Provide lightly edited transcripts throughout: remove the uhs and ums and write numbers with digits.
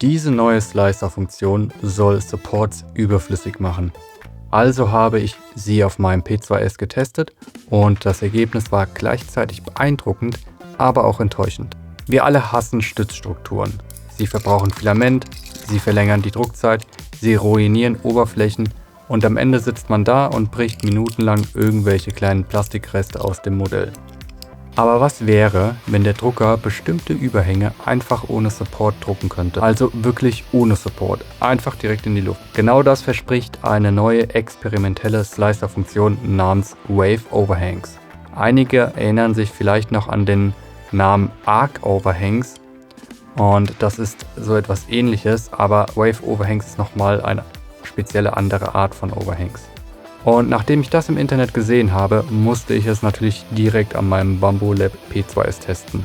Diese neue Slicer-Funktion soll Supports überflüssig machen. Also habe ich sie auf meinem P2S getestet und das Ergebnis war gleichzeitig beeindruckend, aber auch enttäuschend. Wir alle hassen Stützstrukturen. Sie verbrauchen Filament, sie verlängern die Druckzeit, sie ruinieren Oberflächen und am Ende sitzt man da und bricht minutenlang irgendwelche kleinen Plastikreste aus dem Modell. Aber was wäre, wenn der Drucker bestimmte Überhänge einfach ohne Support drucken könnte? Also wirklich ohne Support, einfach direkt in die Luft. Genau das verspricht eine neue experimentelle Slicer-Funktion namens Wave Overhangs. Einige erinnern sich vielleicht noch an den Namen Arc Overhangs und das ist so etwas Ähnliches, aber Wave Overhangs ist nochmal eine spezielle andere Art von Overhangs. Und nachdem ich das im Internet gesehen habe, musste ich es natürlich direkt an meinem Bambu Lab P2S testen.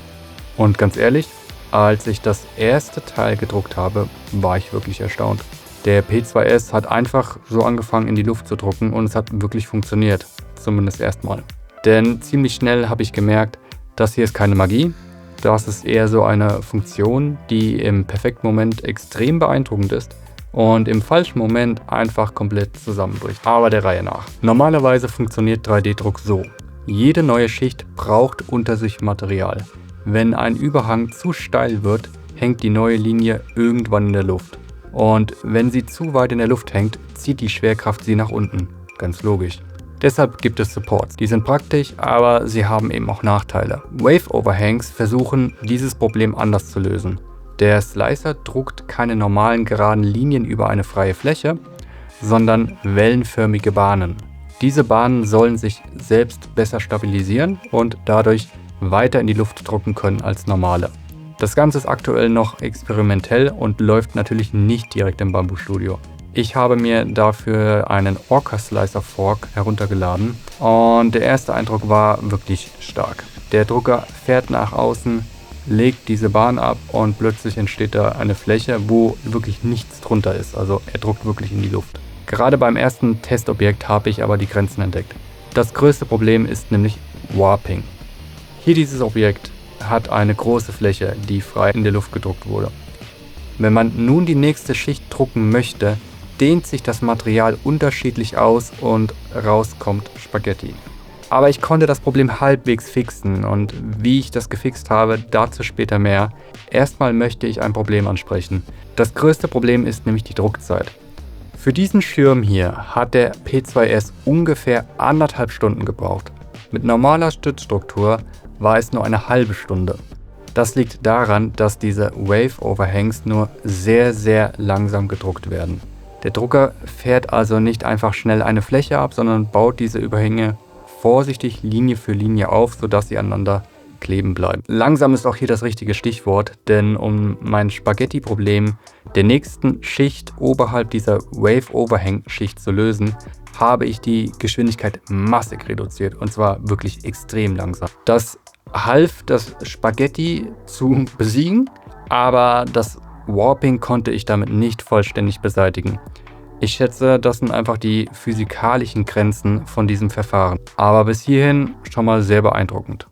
Und ganz ehrlich, als ich das erste Teil gedruckt habe, war ich wirklich erstaunt. Der P2S hat einfach so angefangen in die Luft zu drucken und es hat wirklich funktioniert, zumindest erstmal. Denn ziemlich schnell habe ich gemerkt, das hier ist keine Magie, das ist eher so eine Funktion, die im perfekten Moment extrem beeindruckend ist und im falschen Moment einfach komplett zusammenbricht. Aber der Reihe nach. Normalerweise funktioniert 3D-Druck so. Jede neue Schicht braucht unter sich Material. Wenn ein Überhang zu steil wird, hängt die neue Linie irgendwann in der Luft. Und wenn sie zu weit in der Luft hängt, zieht die Schwerkraft sie nach unten. Ganz logisch. Deshalb gibt es Supports. Die sind praktisch, aber sie haben eben auch Nachteile. Wave Overhangs versuchen, dieses Problem anders zu lösen. Der Slicer druckt keine normalen geraden Linien über eine freie Fläche, sondern wellenförmige Bahnen. Diese Bahnen sollen sich selbst besser stabilisieren und dadurch weiter in die Luft drucken können als normale. Das Ganze ist aktuell noch experimentell und läuft natürlich nicht direkt im Bambu Studio. Ich habe mir dafür einen Orca Slicer Fork heruntergeladen und der erste Eindruck war wirklich stark. Der Drucker fährt nach außen, legt diese Bahn ab und plötzlich entsteht da eine Fläche, wo wirklich nichts drunter ist. Also er druckt wirklich in die Luft. Gerade beim ersten Testobjekt habe ich aber die Grenzen entdeckt. Das größte Problem ist nämlich Warping. Hier dieses Objekt hat eine große Fläche, die frei in der Luft gedruckt wurde. Wenn man nun die nächste Schicht drucken möchte, dehnt sich das Material unterschiedlich aus und rauskommt Spaghetti. Aber ich konnte das Problem halbwegs fixen und wie ich das gefixt habe, dazu später mehr. Erstmal möchte ich ein Problem ansprechen. Das größte Problem ist nämlich die Druckzeit. Für diesen Schirm hier hat der P2S ungefähr 1,5 Stunden gebraucht. Mit normaler Stützstruktur war es nur eine halbe Stunde. Das liegt daran, dass diese Wave Overhangs nur sehr, sehr langsam gedruckt werden. Der Drucker fährt also nicht einfach schnell eine Fläche ab, sondern baut diese Überhänge vorsichtig Linie für Linie auf, sodass sie aneinander kleben bleiben. Langsam ist auch hier das richtige Stichwort, denn um mein Spaghetti-Problem der nächsten Schicht oberhalb dieser Wave-Overhang-Schicht zu lösen, habe ich die Geschwindigkeit massig reduziert und zwar wirklich extrem langsam. Das half, das Spaghetti zu besiegen, aber das Warping konnte ich damit nicht vollständig beseitigen. Ich schätze, das sind einfach die physikalischen Grenzen von diesem Verfahren. Aber bis hierhin schon mal sehr beeindruckend.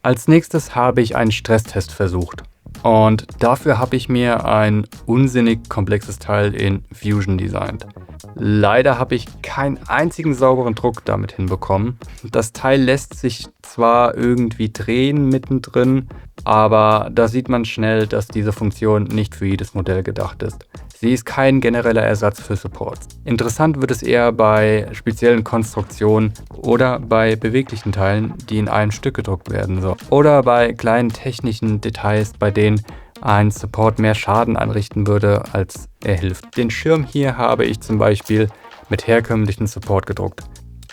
Als nächstes habe ich einen Stresstest versucht. Und dafür habe ich mir ein unsinnig komplexes Teil in Fusion designt. Leider habe ich keinen einzigen sauberen Druck damit hinbekommen. Das Teil lässt sich zwar irgendwie drehen mittendrin, aber da sieht man schnell, dass diese Funktion nicht für jedes Modell gedacht ist. Sie ist kein genereller Ersatz für Supports. Interessant wird es eher bei speziellen Konstruktionen oder bei beweglichen Teilen, die in einem Stück gedruckt werden. Oder bei kleinen technischen Details, bei denen ein Support mehr Schaden anrichten würde, als er hilft. Den Schirm hier habe ich zum Beispiel mit herkömmlichen Support gedruckt.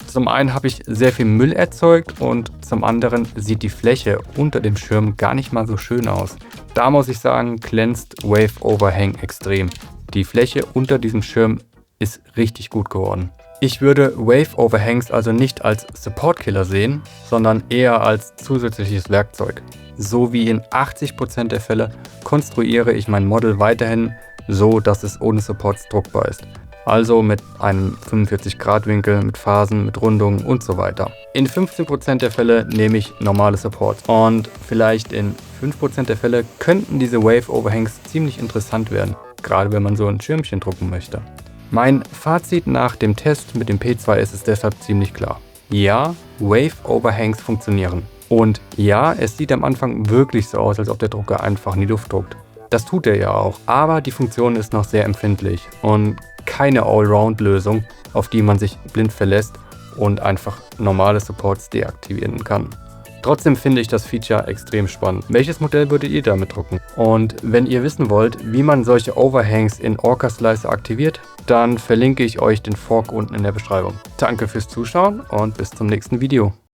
Zum einen habe ich sehr viel Müll erzeugt und zum anderen sieht die Fläche unter dem Schirm gar nicht mal so schön aus. Da muss ich sagen, glänzt Wave Overhang extrem. Die Fläche unter diesem Schirm ist richtig gut geworden. Ich würde Wave Overhangs also nicht als Support-Killer sehen, sondern eher als zusätzliches Werkzeug. So wie in 80% der Fälle konstruiere ich mein Model weiterhin so, dass es ohne Supports druckbar ist. Also mit einem 45-Grad-Winkel, mit Phasen, mit Rundungen und so weiter. In 15% der Fälle nehme ich normale Supports und vielleicht in 5% der Fälle könnten diese Wave Overhangs ziemlich interessant werden, gerade wenn man so ein Schirmchen drucken möchte. Mein Fazit nach dem Test mit dem P2S ist deshalb ziemlich klar. Ja, Wave Overhangs funktionieren. Und ja, es sieht am Anfang wirklich so aus, als ob der Drucker einfach in die Luft druckt. Das tut er ja auch, aber die Funktion ist noch sehr empfindlich und keine Allround-Lösung, auf die man sich blind verlässt und einfach normale Supports deaktivieren kann. Trotzdem finde ich das Feature extrem spannend. Welches Modell würdet ihr damit drucken? Und wenn ihr wissen wollt, wie man solche Overhangs in Orca Slicer aktiviert, dann verlinke ich euch den Fork unten in der Beschreibung. Danke fürs Zuschauen und bis zum nächsten Video.